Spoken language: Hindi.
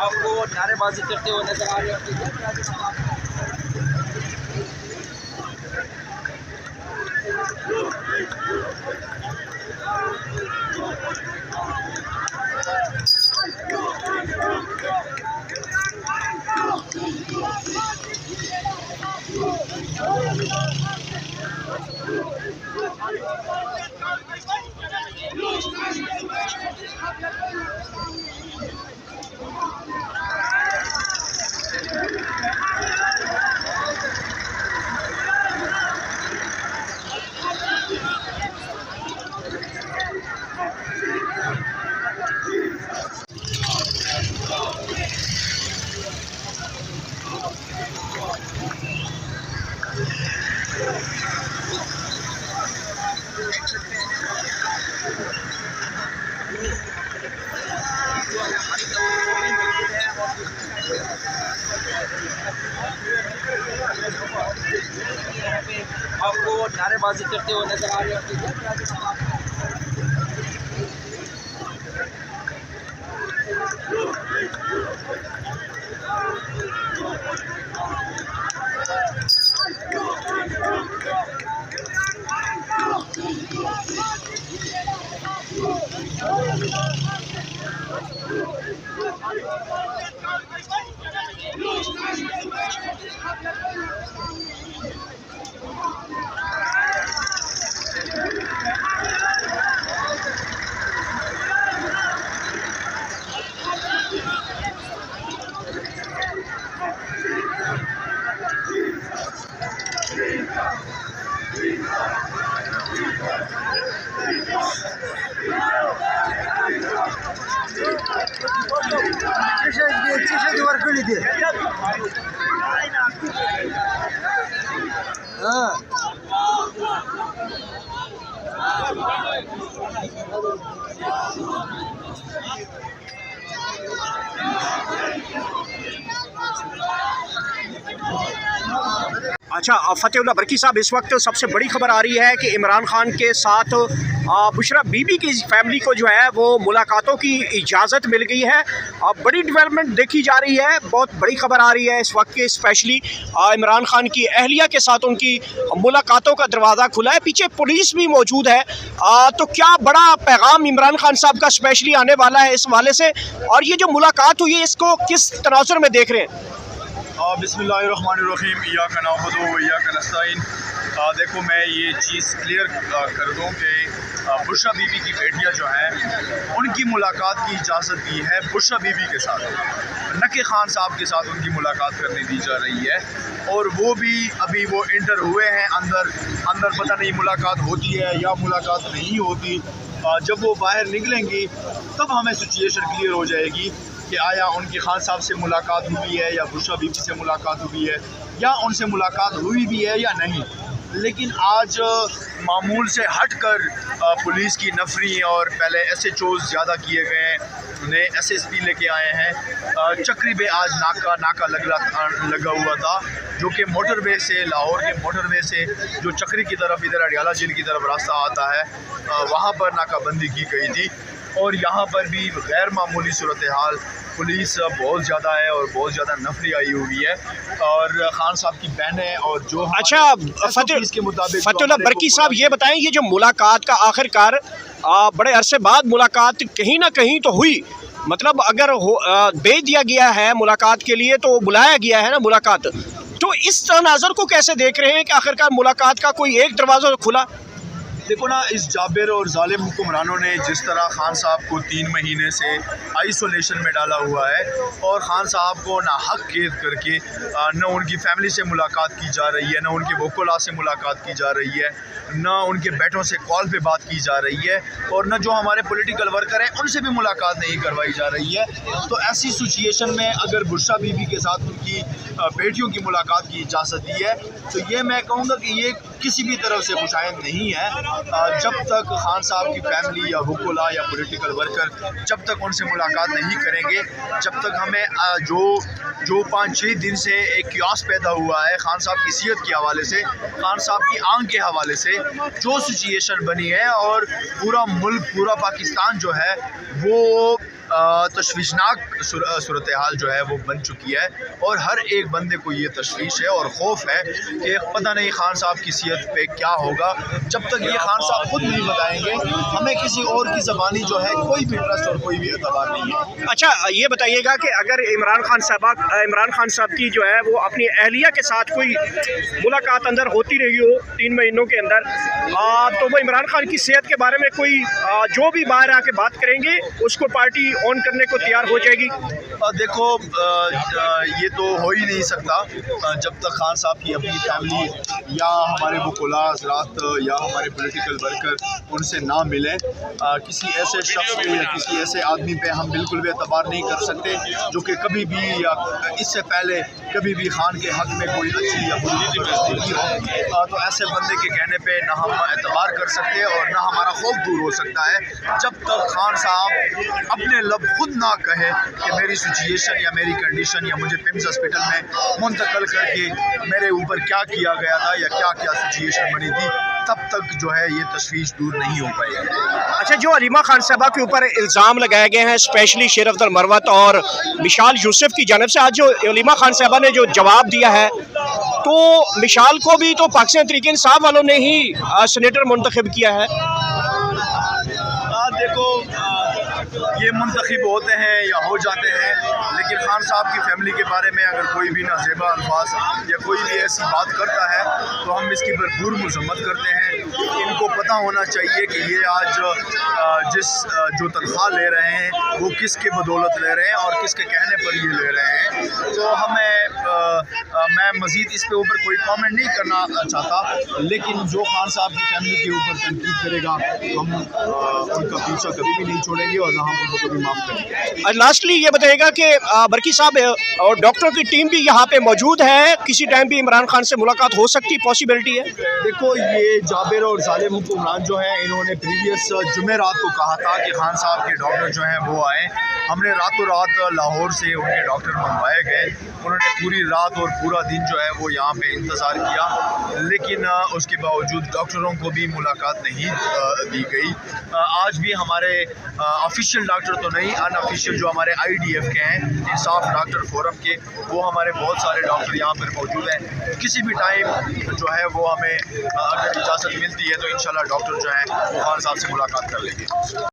आपको नारेबाजी करते हुए नजर आ रहे हैं। आपको नारेबाजी करते हुए नजर आ रहे हैं। अच्छा फतेहुल्लाह बरकी साहब, इस वक्त सबसे बड़ी खबर आ रही है कि इमरान खान के साथ बुशरा बीबी की फैमिली को जो है वो मुलाकातों की इजाज़त मिल गई है। बड़ी डेवलपमेंट देखी जा रही है, बहुत बड़ी खबर आ रही है इस वक्त के, स्पेशली इमरान खान की अहलिया के साथ उनकी मुलाकातों का दरवाज़ा खुला है। पीछे पुलिस भी मौजूद है। तो क्या बड़ा पैगाम इमरान खान साहब का स्पेशली आने वाला है इस हवाले से, और ये जो मुलाकात हुई है इसको किस तनाजुर में देख रहे हैं? बिस्मिल्लाहिर्रहमानिर्रहीम, इय्याका नअबुदु व इय्याका नस्तईन। देखो, मैं ये चीज़ क्लियर कर दूँ कि बुशरा बीबी की बेटियाँ जो हैं उनकी मुलाकात की इजाज़त दी है बुशरा बीबी के साथ, नके खान साहब के साथ उनकी मुलाकात करने दी जा रही है। और वो भी अभी वो इंटर हुए हैं अंदर पता नहीं मुलाकात होती है या मुलाकात नहीं होती। जब वो बाहर निकलेंगी तब हमें सिचुएशन क्लियर हो जाएगी कि आया उनके खान साहब से मुलाकात हुई है या बुशरा बीबी से मुलाकात हुई है या उनसे मुलाकात हुई भी है या नहीं। लेकिन आज मामूल से हटकर पुलिस की नफरी और पहले SHOs ज़्यादा किए गए हैं, नए SSP लेके आए हैं। चक्री पे आज नाका लगा हुआ था, जो कि मोटरवे से, लाहौर के मोटरवे से जो चक्री की तरफ इधर अडियाला जेल की तरफ रास्ता आता है, वहाँ पर नाकाबंदी की गई थी। और यहाँ पर भी गैर मामूली सूरत हाल, पुलिस बहुत ज़्यादा है और बहुत ज़्यादा नफरी आई हुई है। और खान साहब की बहनें और जो अच्छा फतेहुल्लाह बरकी साहब, ये बताएं, ये जो मुलाकात का आखिरकार बड़े अरसे बाद मुलाकात कहीं ना कहीं तो हुई, मतलब अगर भेज दिया गया है मुलाकात के लिए तो बुलाया गया है ना मुलाकात, तो इस तनाज़ुर को कैसे देख रहे हैं कि आखिरकार मुलाकात का कोई एक दरवाज़ा खुला? देखो ना, इस जाबिर और जालिम हुक्मरानों ने जिस तरह खान साहब को 3 महीने से आइसोलेशन में डाला हुआ है और खान साहब को ना हक कैद करके न उनकी फैमिली से मुलाकात की जा रही है, न उनके वकोला से मुलाकात की जा रही है, न उनके बेटों से कॉल पे बात की जा रही है, और न जो हमारे पॉलिटिकल वर्कर हैं उनसे भी मुलाकात नहीं करवाई जा रही है। तो ऐसी सिचुएशन में अगर बुशरा बीबी के साथ उनकी बेटियों की मुलाकात की इजाज़त दी है तो ये मैं कहूँगा कि ये किसी भी तरफ से खुशाइंद नहीं है। जब तक खान साहब की फैमिली या वकोला या पॉलिटिकल वर्कर जब तक उनसे मुलाकात नहीं करेंगे, जब तक हमें जो 5-6 दिन से एक क्यास पैदा हुआ है खान साहब की सीहत के हवाले से, खान साहब की आंख के हवाले से, से जो सिचुएशन बनी है, और पूरा मुल्क, पूरा पाकिस्तान जो है वो तशवीशनाक सूरत हाल जो है वो बन चुकी है। और हर एक बंदे को ये तशवीश है और खौफ है कि पता नहीं खान साहब की सेहत पे क्या होगा। जब तक ये खान साहब खुद नहीं बताएंगे, हमें किसी और की ज़बानी जो है कोई भी ट्रस्ट और कोई भी एतबार नहीं है। अच्छा, ये बताइएगा कि अगर इमरान खान साहब की जो है वो अपनी अहलिया के साथ कोई मुलाकात अंदर होती रही हो 3 महीनों के अंदर, तो वो इमरान खान की सेहत के बारे में कोई जो भी बाहर आके बात करेंगे उसको पार्टी ऑन करने को तैयार हो जाएगी? देखो, ये तो हो ही नहीं सकता जब तक खान साहब की अपनी फैमिली या हमारे वकुला हज़रात या हमारे पॉलिटिकल वर्कर उनसे ना मिले। किसी ऐसे शख्स पे या किसी ऐसे आदमी पे हम बिल्कुल भी एतबार नहीं कर सकते जो कि कभी भी या इससे पहले कभी भी खान के हक़ में कोई अच्छी या बुरी चीज़ नहीं हो। तो ऐसे बंदे के कहने पे ना हम एतबार कर सकते और ना हमारा खौफ दूर हो सकता है जब तक खान साहब अपने लब खुद ना कहे कि मेरी सिचुएशन या मेरी कंडीशन या मुझे पिम्स हॉस्पिटल में मुंतकिल करके मेरे ऊपर क्या किया गया था या क्या क्या सिचुएशन बनी थी, तब तक जो है ये तशवीश दूर नहीं हो पाएगी। अच्छा, जो अलीमा खान साहबा के ऊपर इल्ज़ाम लगाए गए हैं, स्पेशली शेर अफ्जल मरवत और मिशाल यूसुफ की जानब से, आज जो अलीमा खान साहबा ने जो जवाब दिया है, तो मिशाल को भी तो पाकिस्तान तहरीक इंसाफ वालों ने ही सेनेटर मुंतखब किया है। देखो, ये मुंतखब होते हैं या हो जाते हैं, लेकिन खान साहब की फैमिली के बारे में अगर कोई भी नाज़ेबा अल्फाज या कोई भी ऐसी बात करता है तो हम इसकी भरपूर मजम्मत करते हैं। इनको पता होना चाहिए कि ये आज जो तनख्वाह ले रहे हैं वो किसके बदौलत ले रहे हैं और किसके कहने पर ये ले रहे हैं। तो मैं मज़ीद इस पे ऊपर कोई कमेंट नहीं करना चाहता, लेकिन जो खान साहब की फैमिली के ऊपर तनकीद करेगा हम उनका पीछा कभी भी नहीं छोड़ेंगे और ना हम उनको कभी माफ़ करेंगे। लास्टली ये बताइएगा कि बरकी साहब और डॉक्टरों की टीम भी यहाँ पे मौजूद है, किसी टाइम भी इमरान खान से मुलाकात हो सकती पॉसिबिलिटी है? देखो, ये जाबिर और जालिम हुक्मरान जो हैं, इन्होंने प्रीवियस जुमेरात को कहा था कि खान साहब के डॉक्टर जो हैं वो आए। हमने रातों रात लाहौर से उनके डॉक्टर मंगवाए गए। उन्होंने पूरी रात और पूरा दिन जो है वो यहाँ पे इंतज़ार किया, लेकिन उसके बावजूद डॉक्टरों को भी मुलाकात नहीं दी गई। आज भी हमारे ऑफिशियल डॉक्टर तो नहीं, अनऑफिशियल जो हमारे IDF के हैं, इंसाफ डॉक्टर फोरम के, वो हमारे बहुत सारे डॉक्टर यहाँ पर मौजूद हैं। किसी भी टाइम जो है वो हमें अगर इजाज़त मिलती है तो इंशाल्लाह डॉक्टर जो है वो खान साहब से मुलाकात कर लेंगे।